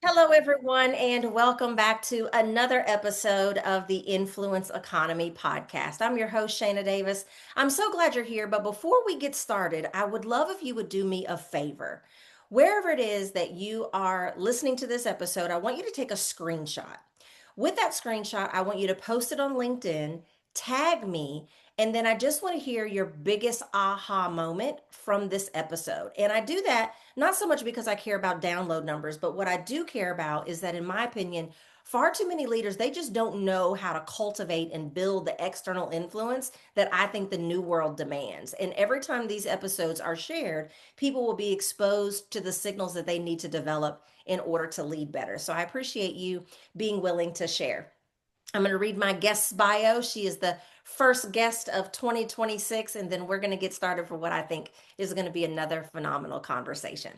Hello, everyone, and welcome back to another episode of the Influence Economy podcast. I'm your host, Shayna Davis. I'm so glad you're here. But before we get started, I would love if you would do me a favor. Wherever it is that you are listening to this episode, I want you to take a screenshot. With that screenshot, I want you to post it on LinkedIn, tag me, and then I just want to hear your biggest aha moment from this episode. And I do that not so much because I care about download numbers, but what I do care about is that, in my opinion, far too many leaders, they just don't know how to cultivate and build the external influence that I think the new world demands. And every time these episodes are shared, people will be exposed to the signals that they need to develop in order to lead better. So I appreciate you being willing to share. I'm going to read my guest's bio. She is the first guest of 2026, and then we're going to get started for what I think is going to be another phenomenal conversation.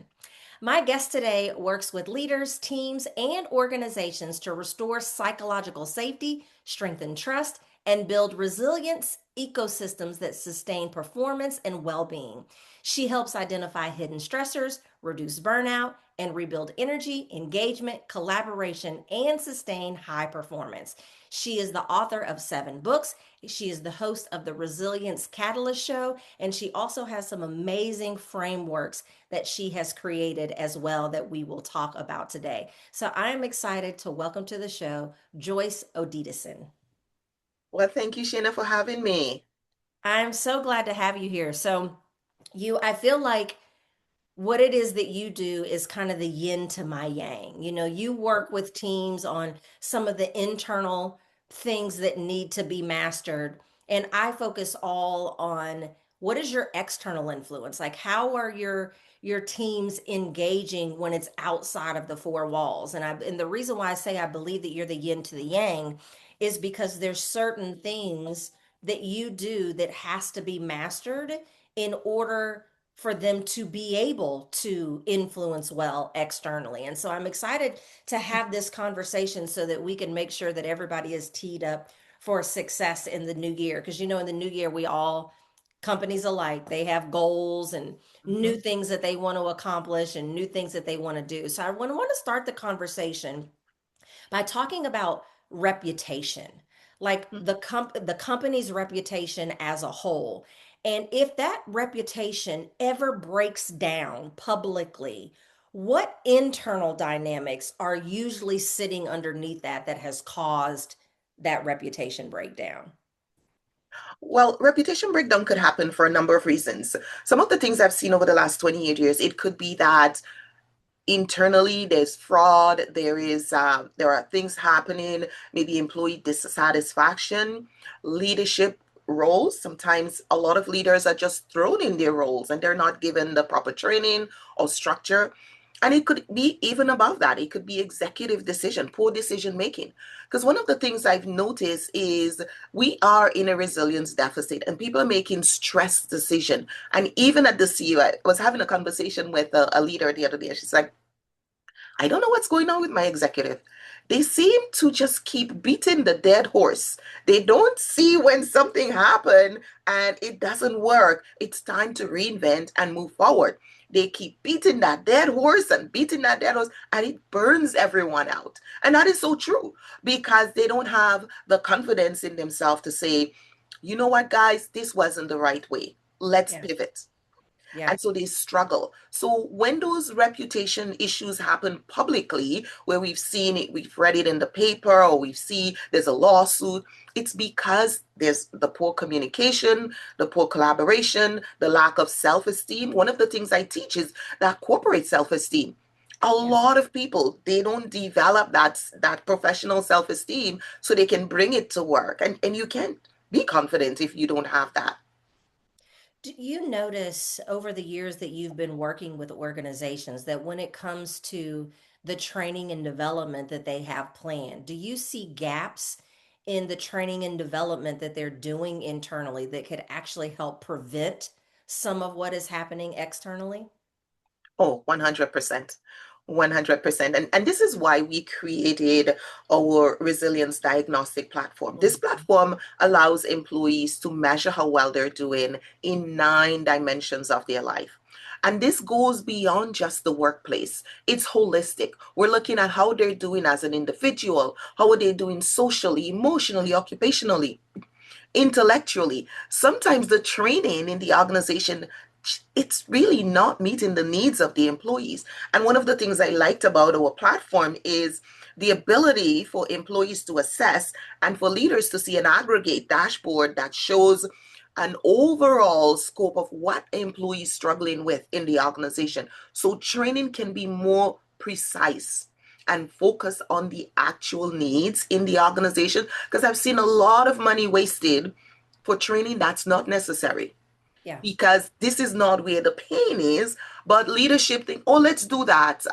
My guest today works with leaders, teams, and organizations to restore psychological safety, strengthen trust, and build resilience ecosystems that sustain performance and well being. She helps identify hidden stressors, reduce burnout, and rebuild energy, engagement, collaboration, and sustain high performance. She is the author of 7 books. She is the host of the Resilience Catalyst Show, and she also has some amazing frameworks that she has created as well that we will talk about today. So I'm excited to welcome to the show Joyce Odidison. Well, thank you, Shayna, for having me. I'm so glad to have you here. I feel like what it is that you do is kind of the yin to my yang. You work with teams on some of the internal things that need to be mastered. And I focus all on what is your external influence? Like how are your teams engaging when it's outside of the four walls? And the reason why I say I believe that you're the yin to the yang is because there's certain things that you do that has to be mastered in order for them to be able to influence well externally. And so I'm excited to have this conversation so that we can make sure that everybody is teed up for success in the new year. Because, in the new year, companies alike, they have goals and new Mhm. things that they want to accomplish and new things that they want to do. So I want to start the conversation by talking about reputation, like the company's reputation as a whole. And if that reputation ever breaks down publicly, what internal dynamics are usually sitting underneath that has caused that reputation breakdown? Well, reputation breakdown could happen for a number of reasons. Some of the things I've seen over the last 28 years, it could be that internally there's fraud, there are things happening, maybe employee dissatisfaction, leadership roles. Sometimes a lot of leaders are just thrown in their roles and they're not given the proper training or structure. And it could be even above that. It could be executive decision, poor decision making. Because one of the things I've noticed is we are in a resilience deficit and people are making stress decision. And even at the CEO, I was having a conversation with a leader the other day. She's like, I don't know what's going on with my executive. They seem to just keep beating the dead horse. They don't see when something happened and it doesn't work. It's time to reinvent and move forward. They keep beating that dead horse and beating that dead horse, and it burns everyone out. And that is so true because they don't have the confidence in themselves to say, you know what, guys, this wasn't the right way. Let's Yeah. pivot. Yeah. And so they struggle. So when those reputation issues happen publicly, where we've seen it, we've read it in the paper, or we've seen there's a lawsuit, it's because there's the poor communication, the poor collaboration, the lack of self-esteem. One of the things I teach is that corporate self-esteem. A Yeah. lot of people, they don't develop that professional self-esteem so they can bring it to work. And you can't be confident if you don't have that. Do you notice over the years that you've been working with organizations that when it comes to the training and development that they have planned, do you see gaps in the training and development that they're doing internally that could actually help prevent some of what is happening externally? Oh, 100%. 100%. And this is why we created our resilience diagnostic platform. This Mhm. platform allows employees to measure how well they're doing in 9 dimensions of their life. And this goes beyond just the workplace. It's holistic. We're looking at how they're doing as an individual, how are they doing socially, emotionally, occupationally, intellectually. Sometimes the training in the organization, it's really not meeting the needs of the employees. And one of the things I liked about our platform is the ability for employees to assess and for leaders to see an aggregate dashboard that shows an overall scope of what employees struggling with in the organization. So training can be more precise and focus on the actual needs in the organization, because I've seen a lot of money wasted for training that's not necessary, Yeah. because this is not where the pain is. But leadership think, oh, let's do that.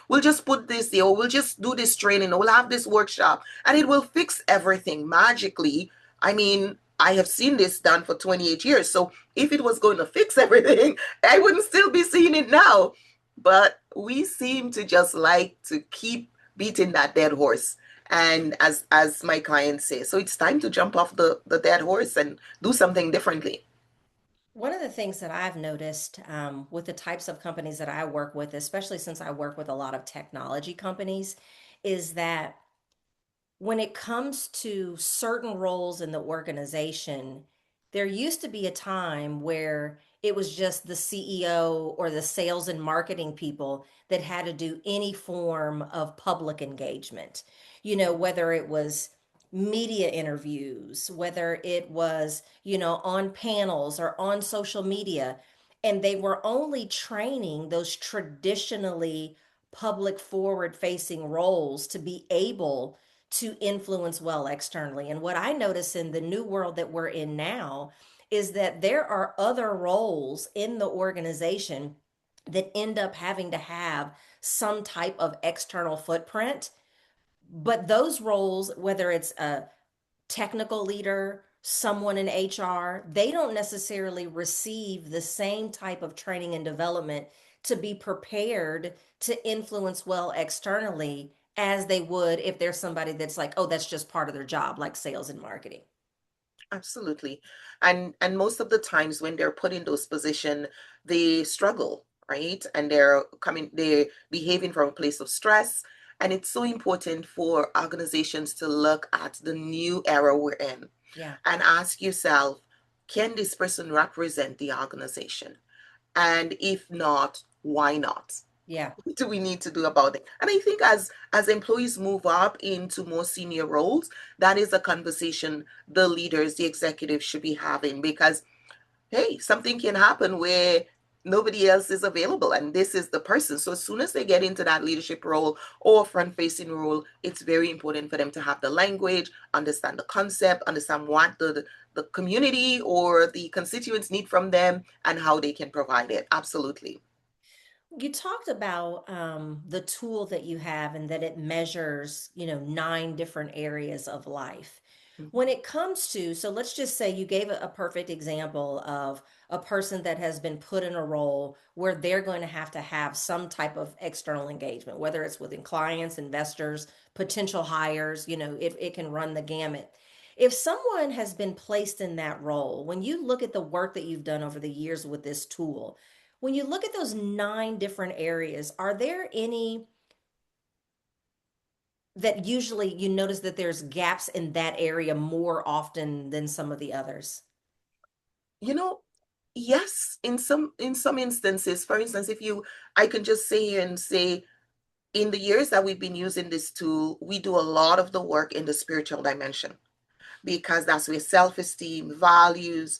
We'll just put this there, or we'll just do this training, or we'll have this workshop, and it will fix everything magically. I mean, I have seen this done for 28 years. So if it was going to fix everything, I wouldn't still be seeing it now. But we seem to just like to keep beating that dead horse. And as my clients say, so it's time to jump off the dead horse and do something differently. One of the things that I've noticed with the types of companies that I work with, especially since I work with a lot of technology companies, is that when it comes to certain roles in the organization, there used to be a time where it was just the CEO or the sales and marketing people that had to do any form of public engagement. You know, whether it was media interviews, whether it was, on panels or on social media. And they were only training those traditionally public forward facing roles to be able to influence well externally. And what I notice in the new world that we're in now is that there are other roles in the organization that end up having to have some type of external footprint. But those roles, whether it's a technical leader, someone in HR, they don't necessarily receive the same type of training and development to be prepared to influence well externally as they would if there's somebody that's like, oh, that's just part of their job, like sales and marketing. Absolutely. And most of the times when they're put in those positions, they struggle, right? And they're behaving from a place of stress. And it's so important for organizations to look at the new era we're in Yeah. and ask yourself, can this person represent the organization? And if not, why not? Yeah. What do we need to do about it? And I think as employees move up into more senior roles, that is a conversation the leaders, the executives should be having, because hey, something can happen where nobody else is available and this is the person. So as soon as they get into that leadership role or front facing role, it's very important for them to have the language, understand the concept, understand what the community or the constituents need from them and how they can provide it. Absolutely. You talked about the tool that you have and that it measures, 9 different areas of life. When it comes to, so let's just say you gave a perfect example of a person that has been put in a role where they're going to have some type of external engagement, whether it's within clients, investors, potential hires, it can run the gamut. If someone has been placed in that role, when you look at the work that you've done over the years with this tool, when you look at those 9 different areas, are there any that usually you notice that there's gaps in that area more often than some of the others? You know, yes, in some instances, for instance, if you I can just say here and say, in the years that we've been using this tool, we do a lot of the work in the spiritual dimension, because that's where self-esteem, values,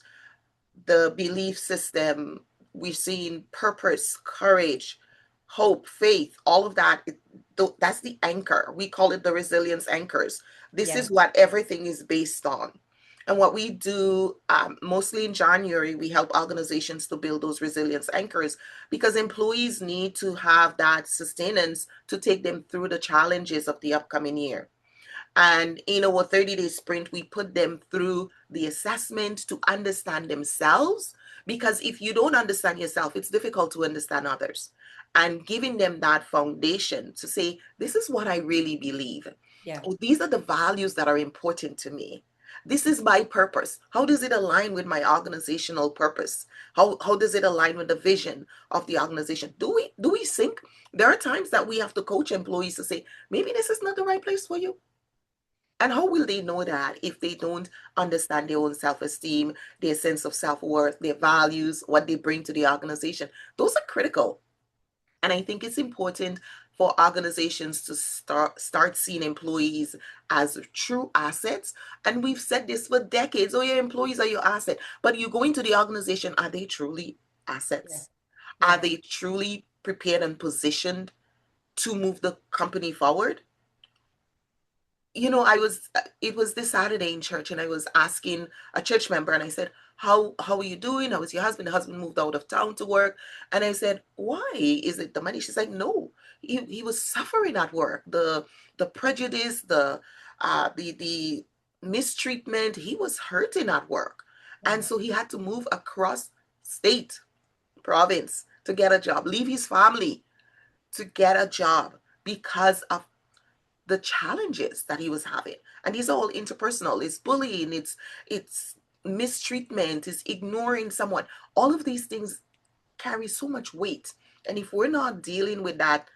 the belief system, we've seen purpose, courage, hope, faith, all of that. That's the anchor. We call it the resilience anchors. This Yeah. is what everything is based on. And what we do, mostly in January, we help organizations to build those resilience anchors, because employees need to have that sustenance to take them through the challenges of the upcoming year. And in our 30-day sprint, we put them through the assessment to understand themselves. Because if you don't understand yourself, it's difficult to understand others. And giving them that foundation to say, this is what I really believe. Yeah. Oh, these are the values that are important to me. This is my purpose. How does it align with my organizational purpose? How does it align with the vision of the organization? Do we sync? There are times that we have to coach employees to say, maybe this is not the right place for you. And how will they know that if they don't understand their own self-esteem, their sense of self-worth, their values, what they bring to the organization? Those are critical. And I think it's important for organizations to start seeing employees as true assets. And we've said this for decades. Oh, your employees are your asset. But you go into the organization, are they truly Yeah. assets? Are Yeah. they truly prepared and positioned to move the company forward? It was this Saturday in church, and I was asking a church member, and I said, how are you doing? How is your husband? The husband moved out of town to work. And I said, why? Is it the money? She's like, no, he was suffering at work. The prejudice, the mistreatment, he was hurting at work. And Wow. so he had to move across state, province to get a job, leave his family to get a job because of the challenges that he was having. And these are all interpersonal. It's bullying, it's mistreatment, it's ignoring someone. All of these things carry so much weight. And if we're not dealing with that,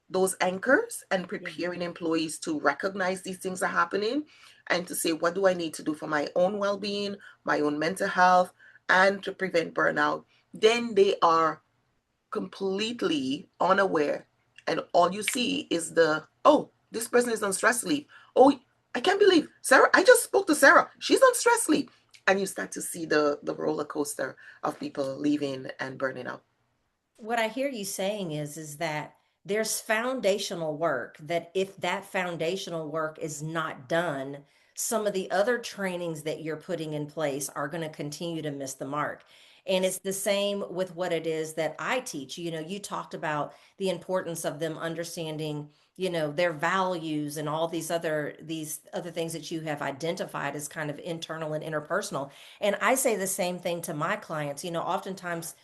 those anchors, and Yeah. preparing employees to recognize these things are happening and to say, what do I need to do for my own well-being, my own mental health, and to prevent burnout, then they are completely unaware, and all you see is oh, this person is on stress leave. Oh, I can't believe Sarah, I just spoke to Sarah, she's on stress leave. And you start to see the roller coaster of people leaving and burning out. What I hear you saying is that there's foundational work that if that foundational work is not done, some of the other trainings that you're putting in place are going to continue to miss the mark. And it's Yes. the same with what it is that I teach. You know, you talked about the importance of them understanding, their values and all these other things that you have identified as kind of internal and interpersonal. And I say the same thing to my clients. Oftentimes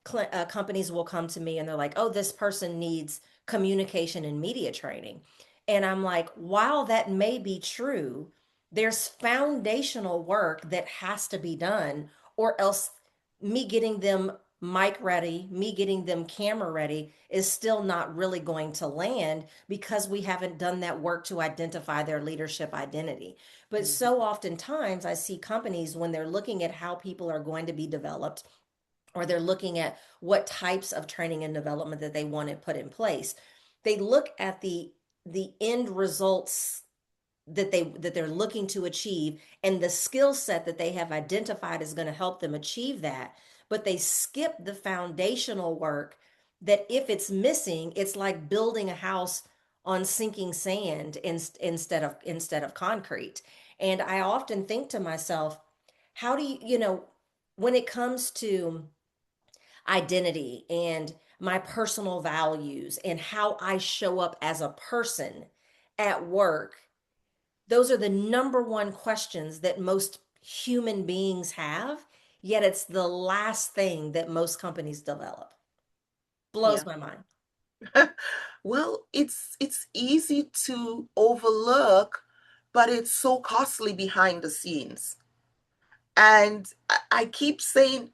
companies will come to me and they're like, oh, this person needs communication and media training. And I'm like, while that may be true, there's foundational work that has to be done, or else me getting them mic ready, me getting them camera ready is still not really going to land because we haven't done that work to identify their leadership identity. But Mhm. so oftentimes I see companies when they're looking at how people are going to be developed, or they're looking at what types of training and development that they want to put in place, they look at the end results that they're looking to achieve and the skill set that they have identified is going to help them achieve that, but they skip the foundational work that if it's missing, it's like building a house on sinking sand instead of concrete. And I often think to myself, how do when it comes to identity and my personal values and how I show up as a person at work, those are the number one questions that most human beings have, yet it's the last thing that most companies develop. Blows Yeah. my mind. Well, it's easy to overlook, but it's so costly behind the scenes. And I keep saying,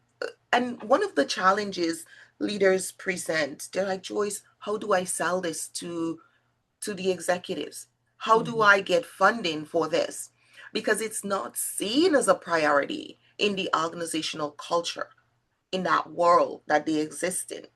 and one of the challenges leaders present, they're like, Joyce, how do I sell this to the executives? How do Mhm. I get funding for this? Because it's not seen as a priority in the organizational culture, in that world that they exist in.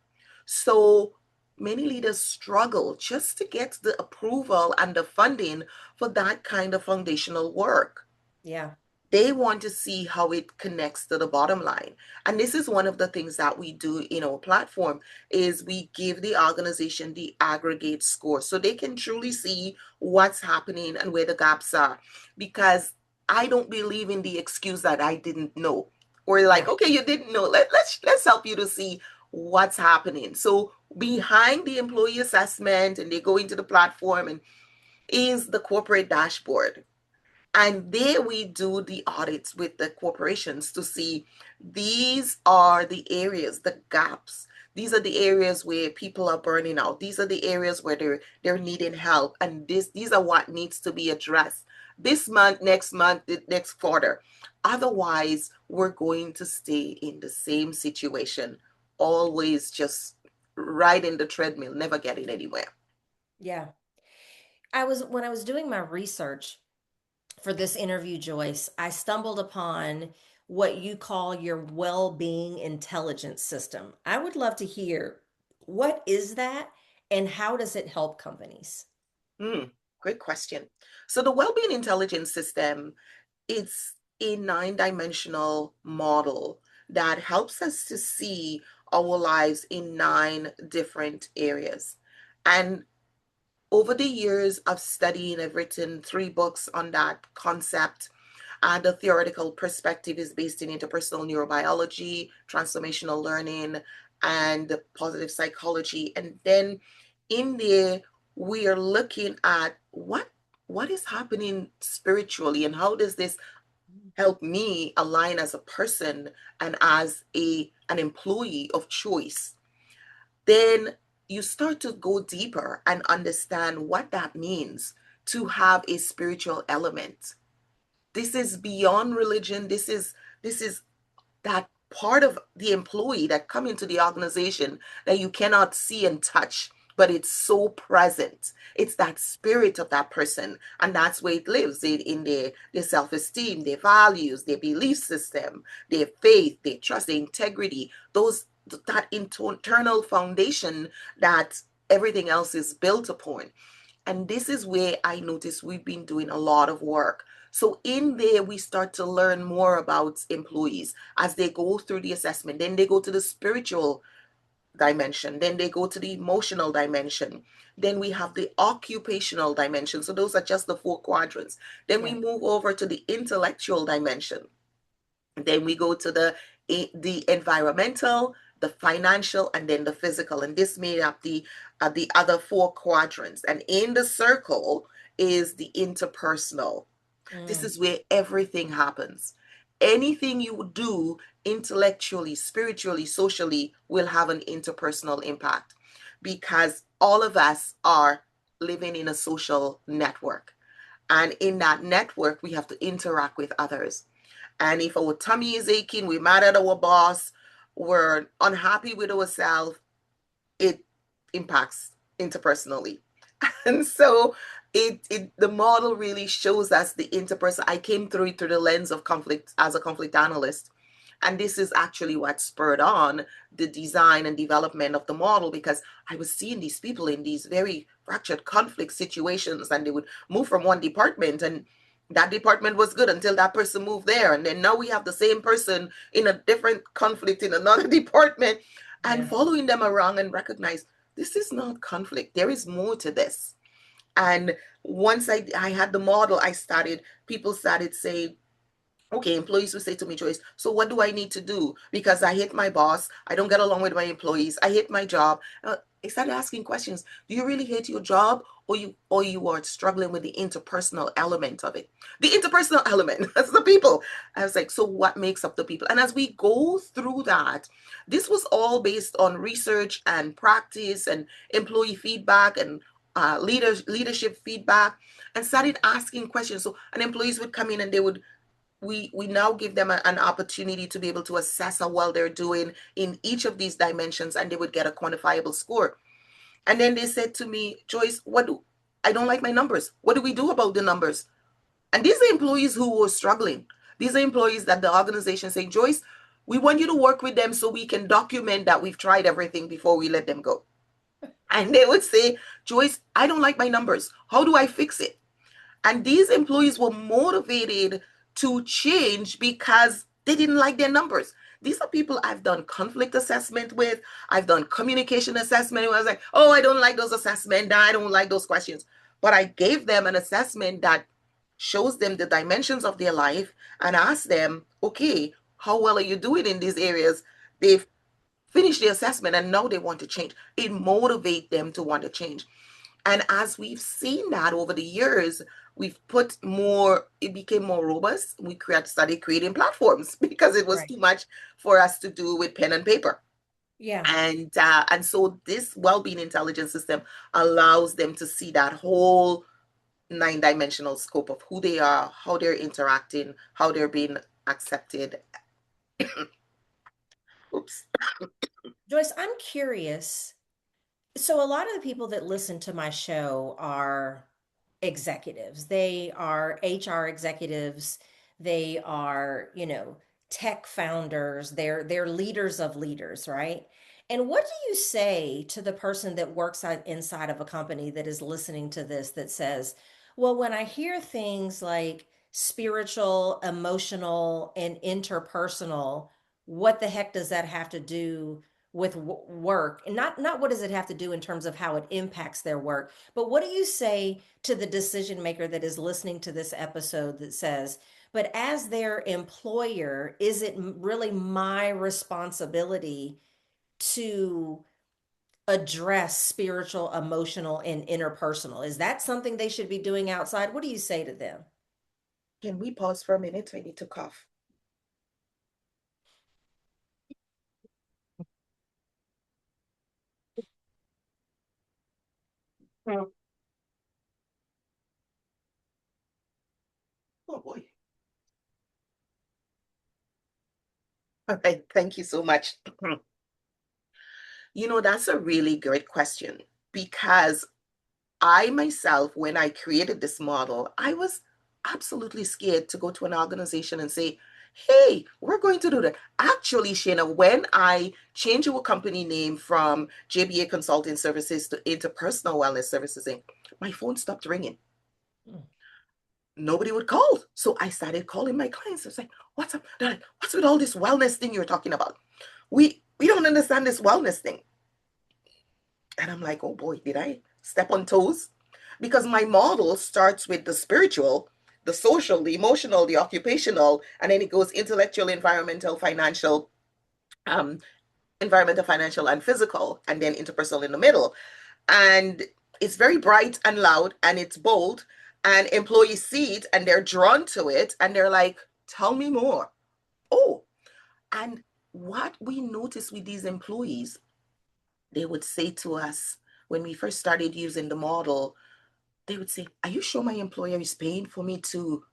So many leaders struggle just to get the approval and the funding for that kind of foundational work. Yeah. They want to see how it connects to the bottom line. And this is one of the things that we do in our platform is we give the organization the aggregate score so they can truly see what's happening and where the gaps are. Because I don't believe in the excuse that I didn't know. Or like, Yeah. okay, you didn't know. Let's help you to see what's happening. So behind the employee assessment, and they go into the platform, and is the corporate dashboard. And there we do the audits with the corporations to see these are the areas, the gaps, These are the areas where people are burning out. These are the areas where they're needing help. And these are what needs to be addressed this month, next quarter. Otherwise, we're going to stay in the same situation, always just riding the treadmill, never getting anywhere. Yeah. When I was doing my research for this interview, Joyce, I stumbled upon what you call your well-being intelligence system. I would love to hear, what is that and how does it help companies? Hmm, great question. So the well-being intelligence system, it's a nine-dimensional model that helps us to see our lives in nine different areas. And over the years of studying, I've written three books on that concept. The theoretical perspective is based in interpersonal neurobiology, transformational learning, and positive psychology. And then in there, we are looking at what is happening spiritually and how does this help me align as a person and as an employee of choice. Then you start to go deeper and understand what that means to have a spiritual element. This is beyond religion. This is that part of the employee that come into the organization that you cannot see and touch, but it's so present. It's that spirit of that person, and that's where it lives in their self-esteem, their values, their belief system, their faith, their trust, their integrity, those that internal foundation that everything else is built upon. And this is where I notice we've been doing a lot of work. So in there, we start to learn more about employees as they go through the assessment. Then they go to the spiritual dimension. Then they go to the emotional dimension. Then we have the occupational dimension. So those are just the four quadrants. Then we Yeah. move over to the intellectual dimension. Then we go to the environmental, the financial, and then the physical. And this made up the other four quadrants. And in the circle is the interpersonal. This Mm, is where everything happens. Anything you do intellectually, spiritually, socially will have an interpersonal impact because all of us are living in a social network. And in that network, we have to interact with others. And if our tummy is aching, we're mad at our boss, we're unhappy with ourselves, it impacts interpersonally. And so it the model really shows us the interpersonal. I came through it through the lens of conflict as a conflict analyst. And this is actually what spurred on the design and development of the model because I was seeing these people in these very fractured conflict situations and they would move from one department and that department was good until that person moved there. And then now we have the same person in a different conflict in another department and yeah. following them around and recognize this is not conflict. There is more to this. And once I had the model, people started saying, okay, employees will say to me, Joyce, so what do I need to do? Because I hate my boss. I don't get along with my employees. I hate my job. I started asking questions. Do you really hate your job or you are struggling with the interpersonal element of it? The interpersonal element, that's the people. I was like, so what makes up the people? And as we go through that, this was all based on research and practice and employee feedback and leadership feedback and started asking questions. So, and employees would come in and we now give them an opportunity to be able to assess how well they're doing in each of these dimensions and they would get a quantifiable score. And then they said to me, Joyce, I don't like my numbers. What do we do about the numbers? And these are employees who were struggling. These are employees that the organization saying, Joyce, we want you to work with them so we can document that we've tried everything before we let them go. And they would say, Joyce, I don't like my numbers. How do I fix it? And these employees were motivated to change because they didn't like their numbers. These are people I've done conflict assessment with. I've done communication assessment. I was like, oh, I don't like those assessments. I don't like those questions. But I gave them an assessment that shows them the dimensions of their life and asked them, okay, how well are you doing in these areas? They've finished the assessment and now they want to change. It motivates them to want to change. And as we've seen that over the years, it became more robust. Started creating platforms because it was Right. too much for us to do with pen and paper. Yeah. And so this well-being intelligence system allows them to see that whole nine-dimensional scope of who they are, how they're interacting, how they're being accepted. Oops. Joyce, I'm curious. So, a lot of the people that listen to my show are executives. They are HR executives. They are, tech founders. They're leaders of leaders, right? And what do you say to the person that works inside of a company that is listening to this that says, well, when I hear things like spiritual, emotional, and interpersonal, what the heck does that have to do with work? And not what does it have to do in terms of how it impacts their work, but what do you say to the decision maker that is listening to this episode that says, but as their employer, is it really my responsibility to address spiritual, emotional, and interpersonal? Is that something they should be doing outside? What do you say to them? Can we pause for a minute? I need to cough. Oh boy. All right, thank you so much. That's a really great question because I myself, when I created this model, I was absolutely scared to go to an organization and say, hey, we're going to do that. Actually, Shayna, when I changed our company name from JBA Consulting Services to Interpersonal Wellness Services Inc., my phone stopped ringing. Mm. Nobody would call. So I started calling my clients. I was like, what's up? They're like, what's with all this wellness thing you're talking about? We don't understand this wellness thing. And I'm like, oh boy, did I step on toes? Because my model starts with the spiritual, the social, the emotional, the occupational, and then it goes intellectual, um, financial, and physical, and then interpersonal in the middle. And it's very bright and loud, and it's bold, and employees see it, and they're drawn to it, and they're like, tell me more. Oh, and what we noticed with these employees, they would say to us when we first started using the model, they would say, are you sure my employer is paying for me to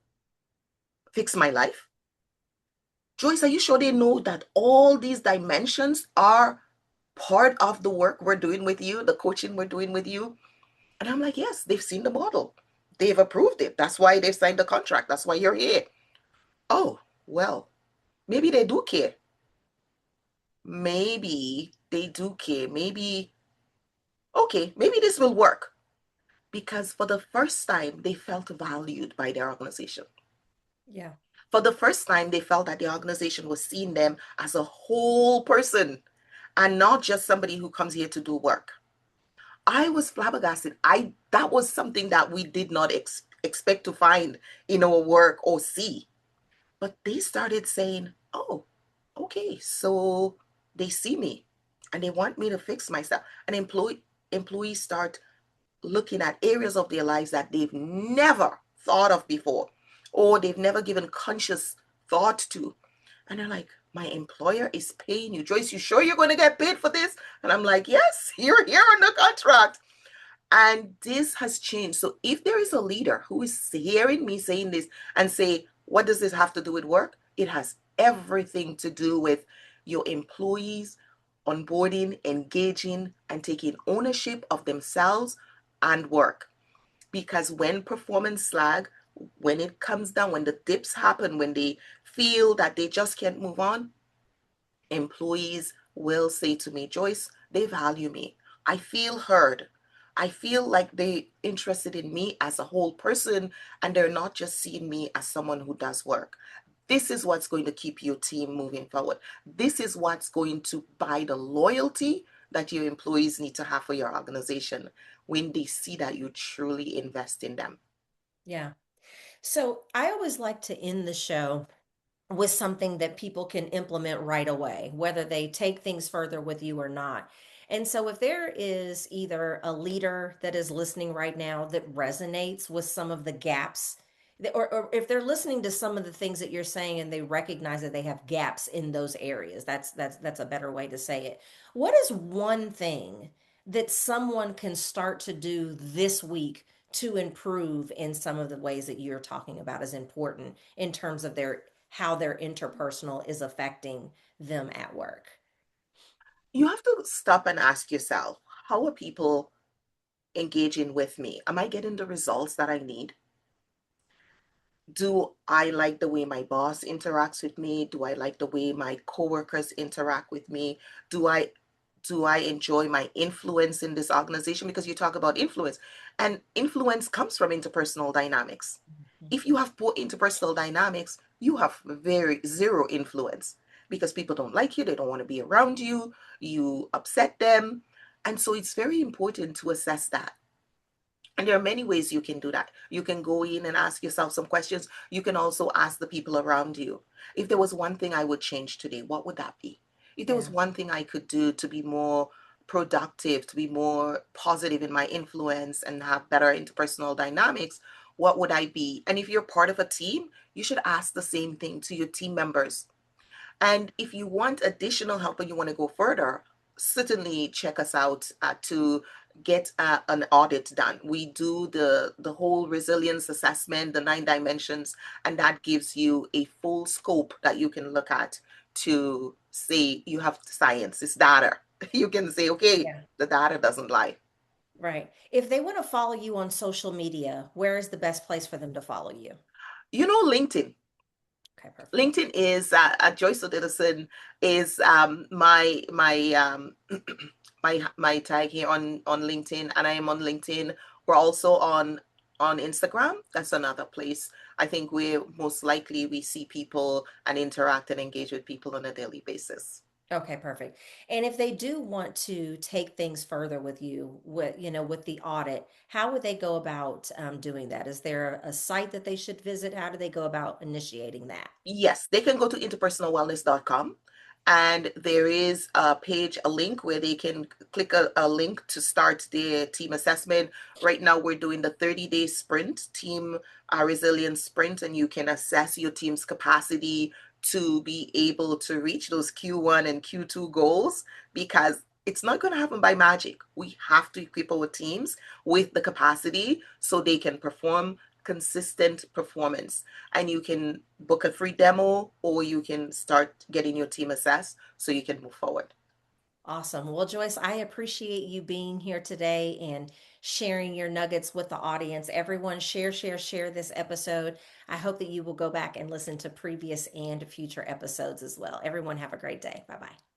fix my life? Joyce, are you sure they know that all these dimensions are part of the work we're doing with you, the coaching we're doing with you? And I'm like, yes, they've seen the model. They've approved it. That's why they've signed the contract. That's why you're here. Oh, well, maybe they do care. Maybe they do care. Maybe, okay, maybe this will work. Because for the first time, they felt valued by their organization. Yeah. For the first time, they felt that the organization was seeing them as a whole person and not just somebody who comes here to do work. I was flabbergasted. I That was something that we did not expect to find in our work or see. But they started saying, "Oh, okay, so they see me and they want me to fix myself." And employees start looking at areas of their lives that they've never thought of before or they've never given conscious thought to. And they're like, my employer is paying you. Joyce, you sure you're going to get paid for this? And I'm like, yes, you're here on the contract. And this has changed. So if there is a leader who is hearing me saying this and say, what does this have to do with work? It has everything to do with your employees onboarding, engaging, and taking ownership of themselves and work. Because when performance slag, when it comes down, when the dips happen, when they feel that they just can't move on, employees will say to me, Joyce, they value me. I feel heard. I feel like they interested in me as a whole person and they're not just seeing me as someone who does work. This is what's going to keep your team moving forward. This is what's going to buy the loyalty that your employees need to have for your organization when they see that you truly invest in them. Yeah. So I always like to end the show with something that people can implement right away, whether they take things further with you or not. And so, if there is either a leader that is listening right now that resonates with some of the gaps or if they're listening to some of the things that you're saying and they recognize that they have gaps in those areas, that's a better way to say it. What is one thing that someone can start to do this week to improve in some of the ways that you're talking about as important in terms of their how their interpersonal is affecting them at work? You have to stop and ask yourself, how are people engaging with me? Am I getting the results that I need? Do I like the way my boss interacts with me? Do I like the way my coworkers interact with me? Do I do I enjoy my influence in this organization? Because you talk about influence, and influence comes from interpersonal dynamics. If you have poor interpersonal dynamics, you have very zero influence because people don't like you, they don't want to be around you, you upset them. And so it's very important to assess that. And there are many ways you can do that. You can go in and ask yourself some questions. You can also ask the people around you. If there was one thing I would change today, what would that be? If there was Yeah. one thing I could do to be more productive, to be more positive in my influence and have better interpersonal dynamics, what would I be? And if you're part of a team, you should ask the same thing to your team members. And if you want additional help and you want to go further, certainly check us out to get an audit done. We do the whole resilience assessment, the 9 dimensions, and that gives you a full scope that you can look at to say you have science, it's data. You can say, okay, Yeah. the data doesn't lie. Right. If they want to follow you on social media, where is the best place for them to follow you? You know, LinkedIn. Okay, perfect. LinkedIn is Joyce Odidison is my my tag here on LinkedIn, and I am on LinkedIn. We're also on Instagram. That's another place. I think we most likely we see people and interact and engage with people on a daily basis. Okay, perfect. And if they do want to take things further with you, with the audit, how would they go about doing that? Is there a site that they should visit? How do they go about initiating that? Yes, they can go to interpersonalwellness.com, and there is a page, a link where they can click a link to start their team assessment. Right now, we're doing the 30-day sprint, team resilience sprint, and you can assess your team's capacity to be able to reach those Q1 and Q2 goals because it's not going to happen by magic. We have to equip our teams with the capacity so they can perform consistent performance, and you can book a free demo or you can start getting your team assessed so you can move forward. Awesome. Well, Joyce, I appreciate you being here today and sharing your nuggets with the audience. Everyone, share this episode. I hope that you will go back and listen to previous and future episodes as well. Everyone, have a great day. Bye bye.